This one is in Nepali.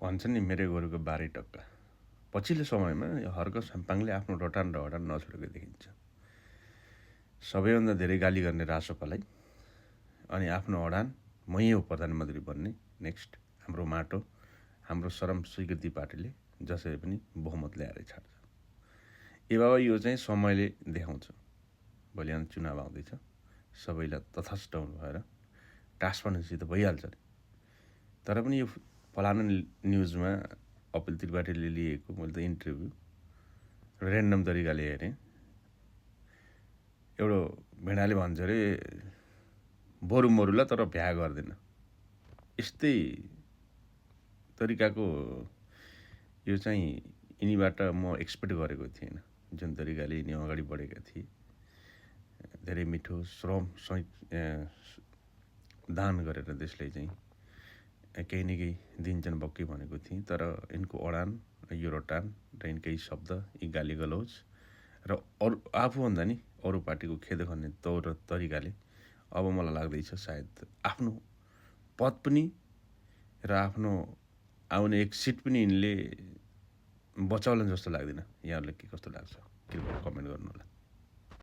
भन्छ नि मेरै गोरुको बारै टक्का। पछिल्लो समयमा हर्क साम्पाङले आफ्नो रटान र हटान नछोडेको देखिन्छ। सबैभन्दा धेरै गाली गर्ने रासोपालाई, अनि आफ्नो अडान मै हो प्रधानमन्त्री बन्ने नेक्स्ट हाम्रो माटो, हाम्रो शरम स्वीकृति पार्टीले जसरी पनि बहुमत ल्याएर छाड्छ। ए बाबा यो चाहिँ समयले देखाउँछ। भोलि चुनाव आउँदैछ, सबैलाई तथस्थ हुनु भएर ट्रान्सपरेन्सी त भइहाल्छ नि। तर पनि यो फलाना न्युजमा अपिल त्रिपाठीले लिएको मैले त इन्टरभ्यू ऱ्यान्डम तरिकाले हेरेँ। एउटा भेडाले भन्छ अरे बरु मरुला तर भ्या गर्दैन। यस्तै तरिकाको यो चाहिँ यिनीबाट म एक्सपेक्ट गरेको थिएन। जुन तरिकाले यिनी अगाडि बढेका थिए, धेरै मिठो श्रम दान गरेर देशले चाहिँ केही न केही दिन्छन् बक्कै भनेको थिएँ। तर यिनको अडान, यो रटान र यिनकै शब्द, यी गाली गलौज र अरू आफूभन्दा नि अरू पार्टीको खेद खन्ने तौर तरिकाले अब मलाई लाग्दैछ सायद आफ्नो पद पनि र आफ्नो आउने एक सिट पनि यिनले बचाउला जस्तो लाग्दैन। यहाँहरूलाई के कस्तो लाग्छ कृपया कमेन्ट गर्नु होला।